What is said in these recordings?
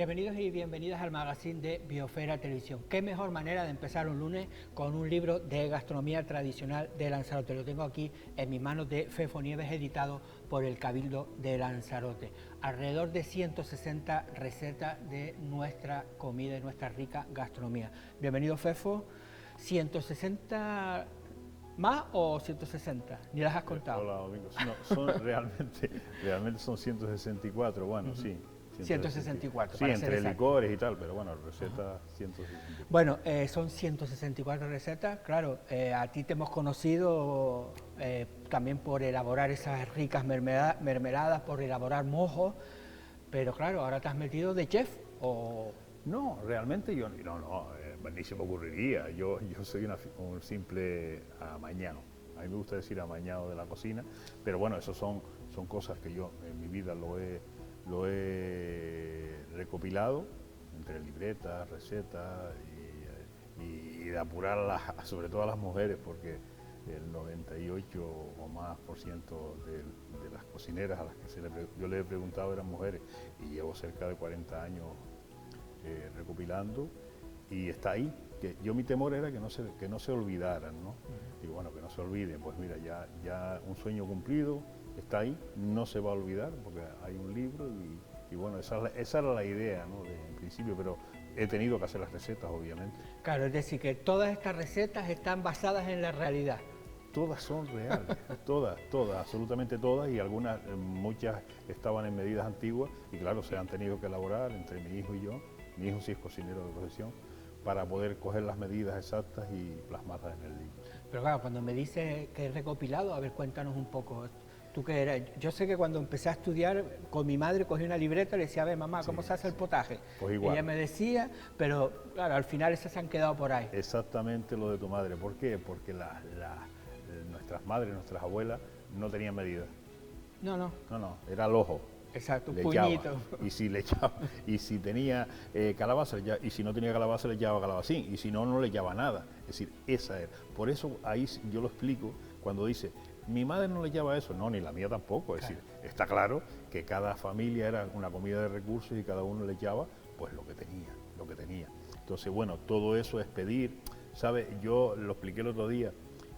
Bienvenidos y bienvenidas al magazine de Biosfera Televisión. Qué mejor manera de empezar un lunes con un libro de gastronomía tradicional de Lanzarote. Lo tengo aquí en mis manos, de Fefo Nieves, editado por el Cabildo de Lanzarote. Alrededor de 160 recetas de nuestra comida y nuestra rica gastronomía. Bienvenido, Fefo. 160 más o 160, ni las has contado. Hola, Domingos. No, son realmente son 164, bueno, sí. 164. Sí, entre licores y tal, pero bueno, recetas 164. Bueno, son 164 recetas, claro, a ti te hemos conocido también por elaborar esas ricas mermeladas, por elaborar mojos, pero claro, ahora te has metido de chef o... No, realmente yo ni se me ocurriría, yo soy un simple amañado. A mí me gusta decir amañado de la cocina, pero bueno, eso son cosas que yo en mi vida lo he recopilado entre libretas, recetas y de apurar sobre todo a las mujeres, porque el 98 o más por ciento de las cocineras a las que yo les he preguntado eran mujeres, y llevo cerca de 40 años recopilando, y está ahí. Que yo, mi temor era que no se olvidaran, ¿no? Digo, bueno, que no se olviden, pues mira, ya un sueño cumplido, está ahí, no se va a olvidar porque hay un libro y bueno, esa era la idea, ¿no? En principio, pero he tenido que hacer las recetas, obviamente. Claro, es decir, que todas estas recetas están basadas en la realidad. Todas son reales, todas, absolutamente todas, y muchas estaban en medidas antiguas y claro, se han tenido que elaborar entre mi hijo y yo. Mi hijo sí es cocinero de profesión, para poder coger las medidas exactas y plasmarlas en el libro. Pero claro, cuando me dices que es recopilado, a ver, cuéntanos un poco. ¿Tú qué eras? Yo sé que cuando empecé a estudiar, con mi madre cogí una libreta y le decía, a ver, mamá, ¿cómo se hace el potaje? Pues igual. Ella me decía, pero claro, al final esas se han quedado por ahí. Exactamente lo de tu madre. ¿Por qué? Porque nuestras madres, nuestras abuelas, no tenían medidas. No, era al ojo. Exacto, un le puñito. Echaba, y si tenía calabaza, y si no tenía calabaza le echaba calabacín, y si no, no le echaba nada. Es decir, esa era. Por eso ahí yo lo explico cuando dice, mi madre no le echaba eso, no, ni la mía tampoco. Es decir, está claro que cada familia era una comida de recursos y cada uno le echaba pues lo que tenía. Entonces, bueno, todo eso es pedir, ¿sabes? Yo lo expliqué el otro día,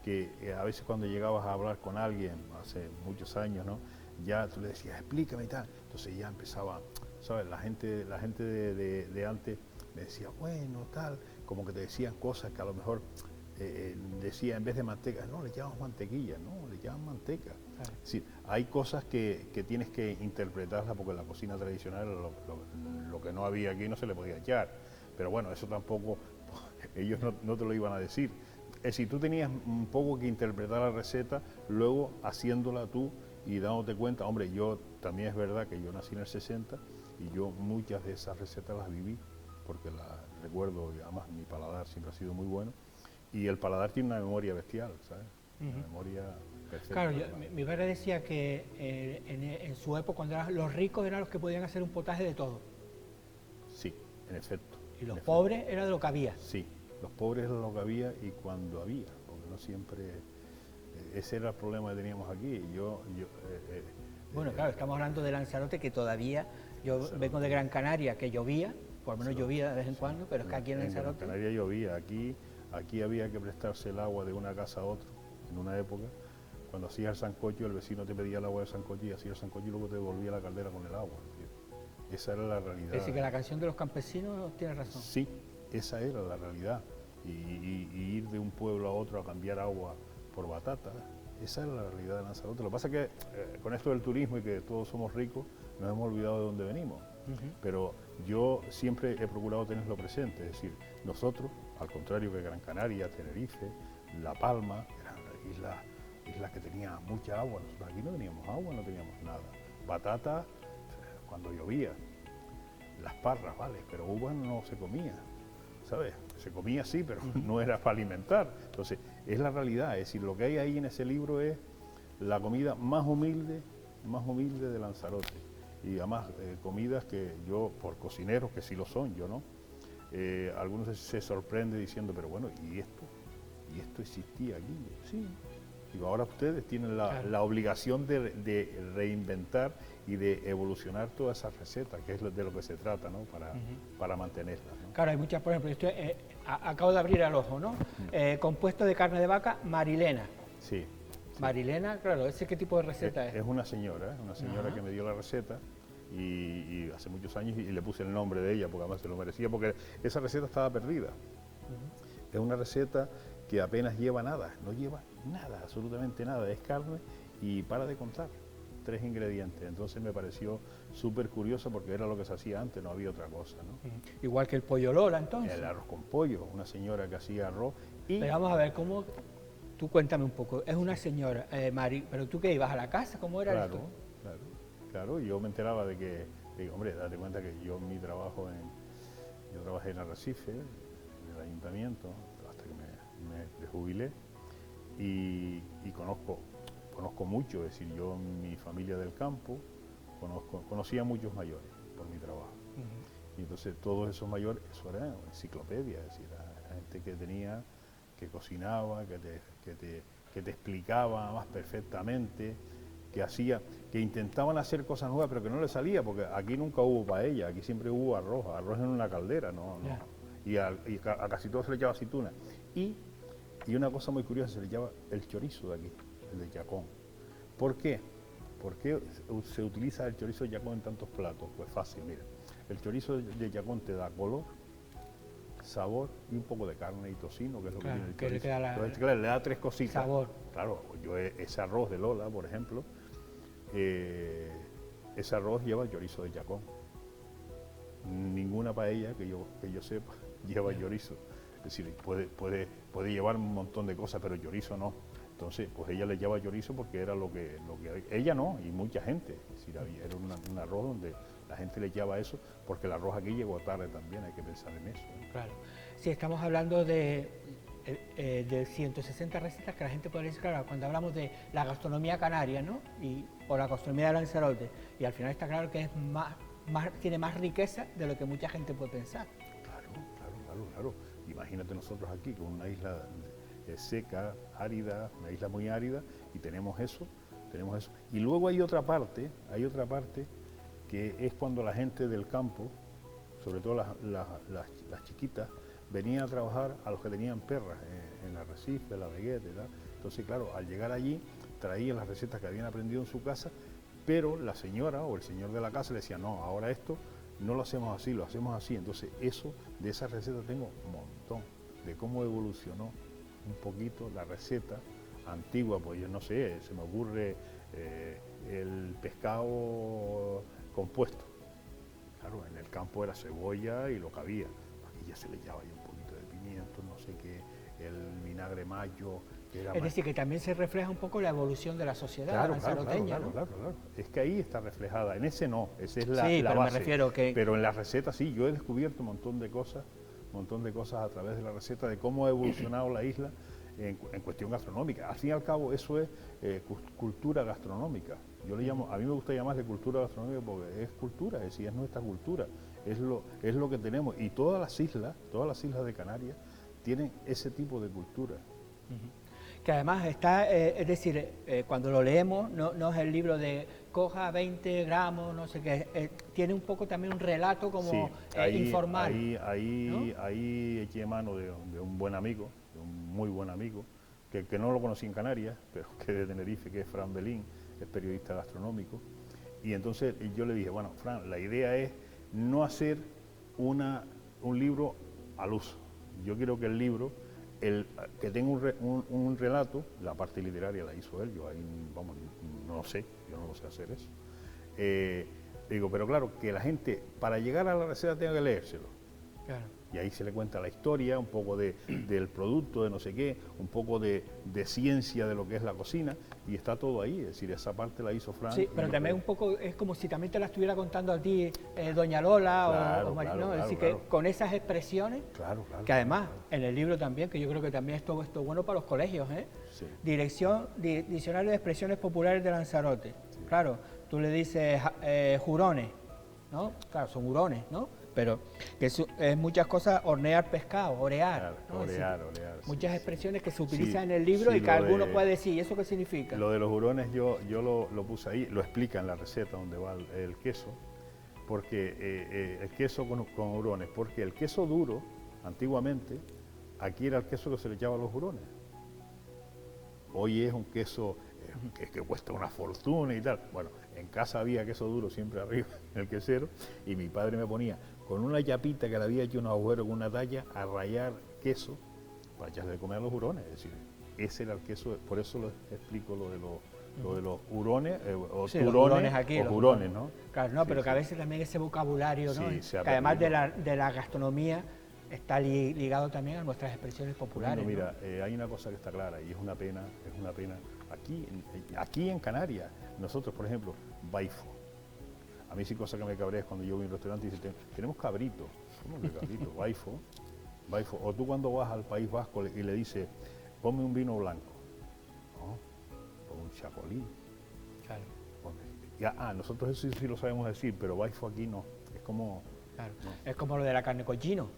que a veces cuando llegabas a hablar con alguien, hace muchos años, ¿no? Ya tú le decías, explícame y tal. Entonces ya empezaba, ¿sabes? La gente de antes me decía, bueno, tal, como que te decían cosas que a lo mejor decía, en vez de manteca, no, le llaman mantequilla, no, le llaman manteca. Claro. Es decir, hay cosas que tienes que interpretarlas, porque en la cocina tradicional lo que no había aquí no se le podía echar. Pero bueno, eso tampoco, ellos no te lo iban a decir. Es decir, tú tenías un poco que interpretar la receta, luego haciéndola tú y dándote cuenta, hombre, yo también es verdad que yo nací en el 60 y yo muchas de esas recetas las viví, porque las recuerdo, y además mi paladar siempre ha sido muy bueno, y el paladar tiene una memoria bestial, ¿sabes? Una memoria perfecta. Claro, mi padre decía que en su época, cuando los ricos eran los que podían hacer un potaje de todo. Sí, en efecto. Y los pobres era de lo que había. Sí, los pobres era lo que había y cuando había, porque no siempre... Ese era el problema que teníamos aquí. Bueno, claro, estamos hablando de Lanzarote, que todavía, yo vengo de Gran Canaria, que llovía, por lo menos llovía de vez en cuando, pero es que aquí en Lanzarote... En Gran Canaria llovía, aquí había que prestarse el agua de una casa a otra, en una época. Cuando hacías el sancocho, el vecino te pedía el agua del sancocho y hacías el sancocho y luego te devolvía la caldera con el agua. Esa era la realidad. Es decir, que la canción de los campesinos tiene razón. Sí, esa era la realidad. Y ir de un pueblo a otro a cambiar agua por batata, esa era la realidad de Lanzarote. Lo que pasa es que con esto del turismo y que todos somos ricos, nos hemos olvidado de dónde venimos. Pero yo siempre he procurado tenerlo presente, es decir, nosotros, al contrario que Gran Canaria, Tenerife, La Palma, eran islas que tenían mucha agua. Nosotros aquí no teníamos agua, no teníamos nada. Batata cuando llovía, las parras, vale, pero uvas no se comía, ¿sabes? Se comía sí, pero no era para alimentar. Entonces, es la realidad, es decir, lo que hay ahí en ese libro es la comida más humilde de Lanzarote. Y además, comidas que yo, por cocineros, que sí lo son, yo no, algunos se sorprenden diciendo, pero bueno, ¿y esto? ¿Y esto existía aquí? Sí, Digo, ahora ustedes tienen la obligación de reinventar y de evolucionar todas esas recetas, que es de lo que se trata, ¿no? Para mantenerlas, ¿no? Claro, hay muchas, por ejemplo, acabo de abrir el ojo, ¿no? Compuesto de carne de vaca, marilena. Sí. Marilena, claro, ¿ese qué tipo de receta es? Es una señora que me dio la receta y hace muchos años y le puse el nombre de ella porque además se lo merecía, porque esa receta estaba perdida. Es una receta que apenas lleva nada, no lleva nada, absolutamente nada, es carne y para de contar, 3 ingredientes. Entonces me pareció súper curioso porque era lo que se hacía antes, no había otra cosa, ¿no? Igual que el pollo Lola, entonces. El arroz con pollo, una señora que hacía arroz y... Pero vamos a ver, ¿cómo...? Tú cuéntame un poco, es una señora, Mari, pero tú qué ibas a la casa, ¿cómo era esto? Claro, yo me enteraba de que, digo, hombre, date cuenta que yo mi trabajo yo trabajé en Arrecife, en el ayuntamiento, hasta que me jubilé, y conozco mucho, es decir, yo en mi familia del campo conocía a muchos mayores por mi trabajo. Y entonces todos esos mayores, eso era enciclopedia, es decir, era gente que cocinaba, que te explicaba más perfectamente, que intentaban hacer cosas nuevas, pero que no les salía, porque aquí nunca hubo paella, aquí siempre hubo arroz en una caldera, ¿no? Y a casi todo se le echaba aceituna. Y una cosa muy curiosa, se le llama el chorizo de aquí, el de Chacón. ¿Por qué? ¿Por qué se utiliza el chorizo de Chacón en tantos platos? Pues fácil, mira, el chorizo de Chacón te da color, sabor y un poco de carne y tocino, que es lo que tiene el chorizo. Entonces, claro, le da 3 cositas. Sabor. Claro, ese arroz de Lola, por ejemplo, ese arroz lleva chorizo de Chacón. Ninguna paella que yo sepa lleva chorizo. Es decir, puede llevar un montón de cosas, pero chorizo no. Entonces, pues ella le lleva chorizo porque era lo que ella no, y mucha gente. Es decir, era un arroz donde la gente le echaba eso, porque el arroz aquí llegó tarde también, hay que pensar en eso, ¿no? Claro. Sí, estamos hablando de 160 recetas que la gente puede decir, claro, cuando hablamos de la gastronomía canaria, ¿no? O la gastronomía de Lanzarote, y al final está claro que es tiene más riqueza de lo que mucha gente puede pensar. Claro. Imagínate nosotros aquí con una isla seca, árida, una isla muy árida, y tenemos eso. Y luego hay otra parte que es cuando la gente del campo, sobre todo las chiquitas, venían a trabajar a los que tenían perras en Arrecife, La Vegueta y tal. Entonces, claro, al llegar allí traían las recetas que habían aprendido en su casa, pero la señora o el señor de la casa le decía, no, ahora esto no lo hacemos así, lo hacemos así. Entonces, de esas recetas tengo un montón, de cómo evolucionó un poquito la receta antigua, pues yo no sé, se me ocurre el pescado compuesto. Claro, en el campo era cebolla y lo que había. Aquí ya se le echaba un poquito de pimiento, no sé qué, el vinagre mayo. Es decir, que también se refleja un poco la evolución de la sociedad lanzaroteña, ¿no? Claro. Es que ahí está reflejada, en ese no, esa es la pero base. me refiero que... Pero en la receta sí, yo he descubierto un montón de cosas a través de la receta, de cómo ha evolucionado la isla en cuestión gastronómica. Al fin y al cabo eso es cultura gastronómica. Yo le llamo, a mí me gusta llamarle cultura gastronómica porque es cultura, es decir, es nuestra cultura, es lo que tenemos. Y todas las islas de Canarias tienen ese tipo de cultura. Que además está, es decir, cuando lo leemos, no es el libro de coja 20 gramos, no sé qué, tiene un poco también un relato como informal. Ahí eché mano de un buen amigo, de un muy buen amigo, que no lo conocí en Canarias, pero que de Tenerife, que es Fran Belín, es periodista gastronómico. Y entonces yo le dije, bueno, Fran, la idea es no hacer un libro al uso. Yo quiero que el libro, que tenga un relato, la parte literaria la hizo él, yo ahí, vamos, no lo sé, yo no lo sé hacer eso. Digo, pero claro, que la gente, para llegar a la receta tenga que leérselo. Claro. Y ahí se le cuenta la historia, un poco del producto, de no sé qué, un poco de ciencia de lo que es la cocina, y está todo ahí, es decir, esa parte la hizo Fran. Sí, pero también un poco es como si también te la estuviera contando a ti Doña Lola o María, ¿no? Es decir, que con esas expresiones, que además en el libro también, que yo creo que también es todo esto bueno para los colegios, Sí. Diccionario de expresiones populares de Lanzarote. Sí. Claro, tú le dices jurones, ¿no? Claro, son hurones, ¿no? pero que es muchas cosas, hornear pescado, orear. Claro, ¿no? orear, Muchas sí, expresiones que se sí. utilizan en el libro Sí, y que alguno puede decir, ¿y eso qué significa? Lo de los hurones yo lo puse ahí, lo explica en la receta donde va el queso, porque el queso con hurones, porque el queso duro, antiguamente, aquí era el queso que se le echaba a los hurones. Hoy es un queso que cuesta una fortuna y tal. Bueno, en casa había queso duro siempre arriba, en el quesero, y mi padre me ponía con una yapita que le había hecho un agujero con una talla a rallar queso para echarle de comer a los hurones. Es decir, ese era el queso, por eso les explico lo de los hurones, o sí, turones aquí, o hurones, ¿no? Claro, no, sí, pero sí. que a veces también ese vocabulario, ¿no? Sí, Que además de la gastronomía está ligado también a nuestras expresiones populares. Bueno, mira, hay una cosa que está clara y es una pena. Aquí en Canarias, nosotros, por ejemplo, baifo. A mí sí cosa que me cabrea es cuando yo voy a un restaurante y dicen, tenemos cabrito. ¿Cómo que cabrito? Baifo. O tú cuando vas al País Vasco y le dices, ponme un vino blanco. ¿No? O un chapolín. Claro. Nosotros eso sí lo sabemos decir, pero baifo aquí no. Es como... Claro. No. Es como lo de la carne cochino.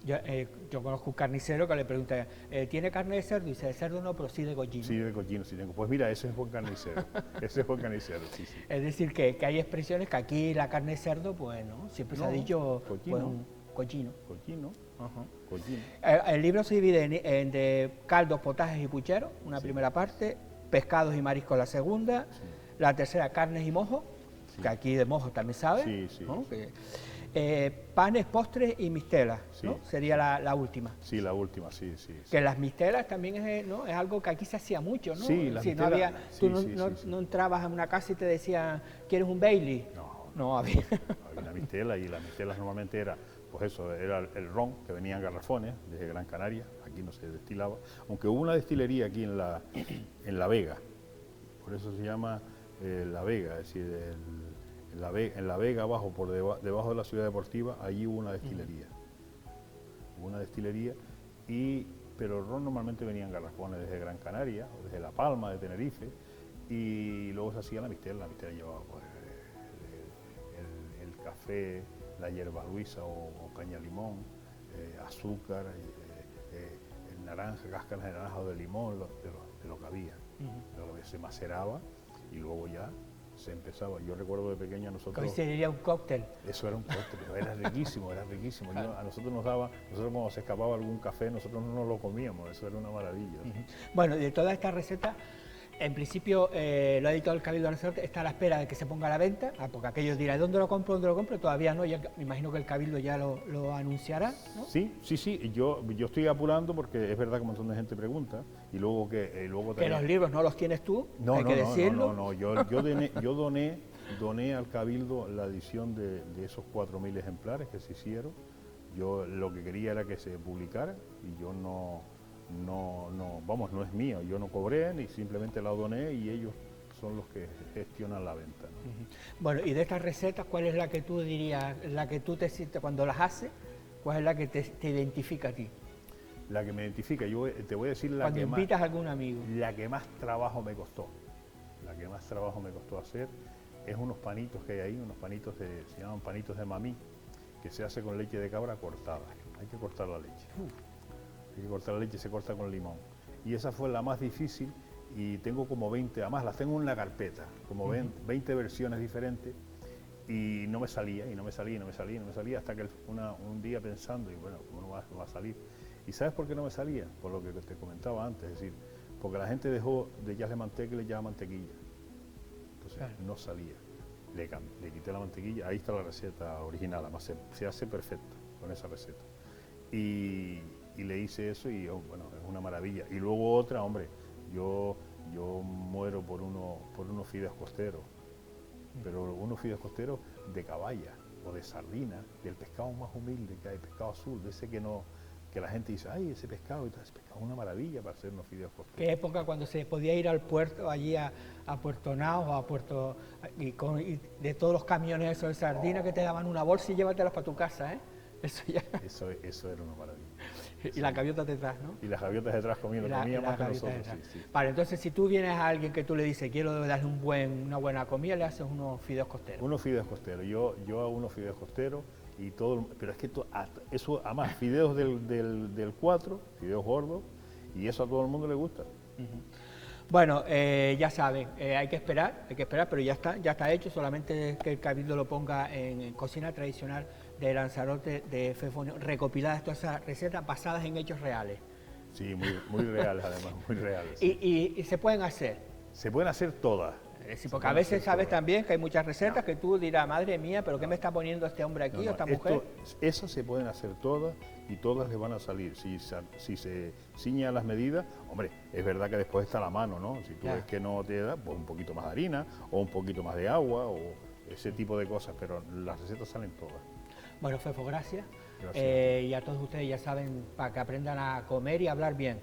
Yo conozco un carnicero que le pregunta, ¿tiene carne de cerdo? Y dice, de cerdo no, pero sí de cochino. Sí, de cochino, sí tengo. Pues mira, ese es buen carnicero. Ese es buen carnicero, sí. Es decir, que hay expresiones que aquí la carne de cerdo, pues no, siempre se ha dicho cochino. Pues, un cochino. Cochino. Cochino. El libro se divide en de caldos, potajes y pucheros, una primera parte, pescados y mariscos la segunda, la tercera carnes y mojos, que aquí de mojos también sabe, ¿no? Panes, postres y mistelas, ¿no? Sería la última. Sí, la última, sí. Que las mistelas también es algo que aquí se hacía mucho, ¿no? Sí, las mistelas. Tú no entrabas en una casa y te decían, ¿quieres un Bailey? No había. Había una mistela y las mistelas normalmente era, pues eso, era el ron, que venía en garrafones desde Gran Canaria, aquí no se destilaba, aunque hubo una destilería aquí en La Vega, por eso se llama La Vega, es decir, en La Vega, abajo, debajo de la ciudad deportiva, allí hubo una destilería. Pero el ron normalmente venía en garrafones desde Gran Canaria, o desde La Palma, de Tenerife, y luego se hacía la mistela llevaba pues, el café, la hierba luisa o caña limón, azúcar, naranja, cáscaras de naranja o de limón, de lo que había. Lo que se maceraba y luego ya se empezaba. Yo recuerdo de pequeña nosotros... Hoy sería un cóctel. Eso era un cóctel, pero era riquísimo. Claro. A nosotros cuando se escapaba algún café, nosotros no nos lo comíamos, eso era una maravilla. Bueno, de toda esta receta, en principio lo ha editado el Cabildo de Lanzarote, está a la espera de que se ponga a la venta, porque aquellos dirán, ¿dónde lo compro? Todavía no, ya, me imagino que el Cabildo ya lo anunciará, ¿no? Sí, yo estoy apurando porque es verdad que un montón de gente pregunta, y luego que los libros no los tienes tú, hay que decirlo. No, yo doné al Cabildo la edición de esos 4.000 ejemplares que se hicieron. Yo lo que quería era que se publicara y yo no es mío, yo no cobré ni simplemente la doné y ellos son los que gestionan la venta, ¿no? Bueno, y de estas recetas, ¿cuál es la que tú dirías, la que tú cuando las haces, cuál es la que te identifica a ti? La que me identifica, yo te voy a decir cuando invitas a algún amigo. La que más trabajo me costó hacer es unos panitos que hay ahí, se llaman panitos de mamí, que se hace con leche de cabra cortada. Hay que cortar la leche. Hay que cortar la leche, se corta con limón. Y esa fue la más difícil y tengo como 20, además las tengo en una carpeta, como 20 versiones diferentes y no me salía, hasta que un día pensando, y bueno, ¿cómo no va a salir? ¿Y sabes por qué no me salía? Por lo que te comentaba antes, es decir, porque la gente dejó de echarle manteca y le echaba mantequilla. Entonces no salía. Le quité la mantequilla, ahí está la receta original, además se hace perfecta con esa receta. Y le hice eso y bueno, es una maravilla. Y luego otra, hombre, yo muero por unos fideos costeros, pero unos fideos costeros de caballa o de sardina, del pescado más humilde que hay, pescado azul, de ese que la gente dice, ay, ese pescado es una maravilla para hacer unos fideos costeros. ¿Qué época cuando se podía ir al puerto, allí a Puerto Naos o a Puerto, y de todos los camiones esos de sardina que te daban una bolsa y llévatelas para tu casa, ¿eh? Eso era una maravilla. Y las gaviotas detrás, ¿no? Y las gaviotas detrás comíamos más que nosotros. Sí. Vale, entonces si tú vienes a alguien que tú le dices, quiero darle una buena comida, le haces unos fideos costeros. Unos fideos costeros. Yo hago unos fideos costeros y todo, pero es que eso, además, fideos del 4, fideos gordos, y eso a todo el mundo le gusta. Bueno, ya saben, hay que esperar, pero ya está hecho, solamente que el Cabildo lo ponga en cocina tradicional de Lanzarote de Fefonio, recopiladas todas esas recetas basadas en hechos reales. Sí, muy reales además, muy reales. Y se pueden hacer. Se pueden hacer todas. Sí, porque a veces sabes también que hay muchas recetas que tú dirás, madre mía, pero ¿qué me está poniendo este hombre aquí o esta mujer? Esas se pueden hacer todas y todas les van a salir. Si se ciñe a las medidas, hombre, es verdad que después está la mano, ¿no? Si tú ves que no te da, pues un poquito más de harina o un poquito más de agua o ese tipo de cosas, pero las recetas salen todas. Bueno, Fefo, gracias. Gracias. Y a todos ustedes ya saben, para que aprendan a comer y hablar bien,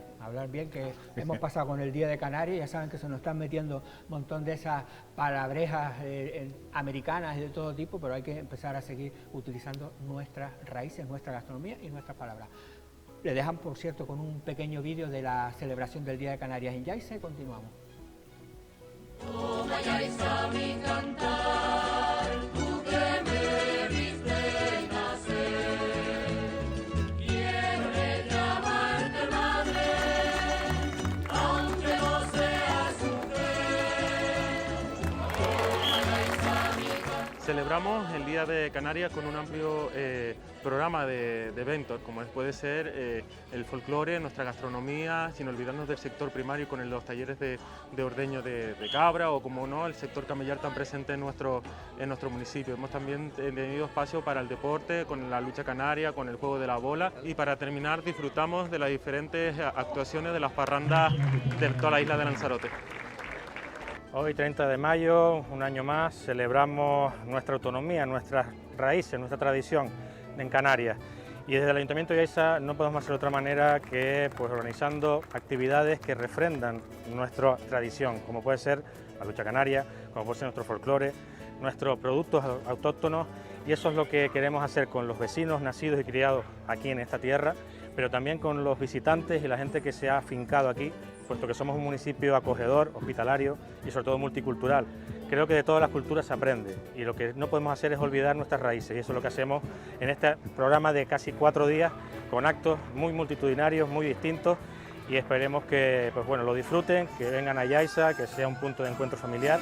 que hemos pasado con el Día de Canarias, ya saben que se nos están metiendo un montón de esas palabrejas americanas y de todo tipo, pero hay que empezar a seguir utilizando nuestras raíces, nuestra gastronomía y nuestras palabras. Le dejan, por cierto, con un pequeño vídeo de la celebración del Día de Canarias en Yaiza y continuamos. Toma Yaiza mi cantar, tú que me viste nacer, quiero reclamarte madre, aunque no seas mujer. Toma Yaiza mi cantar. Celebramos el Día de Canarias con un amplio programa de eventos, como puede ser el folclore, nuestra gastronomía, sin olvidarnos del sector primario con los talleres de ordeño de cabra o, como no, el sector camellar tan presente en nuestro municipio. Hemos también tenido espacio para el deporte, con la lucha canaria, con el juego de la bola, y para terminar disfrutamos de las diferentes actuaciones de las parrandas de toda la isla de Lanzarote. Hoy, 30 de mayo, un año más, celebramos nuestra autonomía, nuestras raíces, nuestra tradición en Canarias. Y desde el Ayuntamiento de Yaiza no podemos hacer de otra manera que organizando actividades que refrendan nuestra tradición, como puede ser la lucha canaria, como puede ser nuestro folclore, nuestros productos autóctonos, y eso es lo que queremos hacer con los vecinos nacidos y criados aquí en esta tierra, pero también con los visitantes y la gente que se ha afincado aquí, puesto que somos un municipio acogedor, hospitalario y sobre todo multicultural. Creo que de todas las culturas se aprende y lo que no podemos hacer es olvidar nuestras raíces, y eso es lo que hacemos en este programa de casi 4 días con actos muy multitudinarios, muy distintos, y esperemos que lo disfruten, que vengan a Yaiza, que sea un punto de encuentro familiar.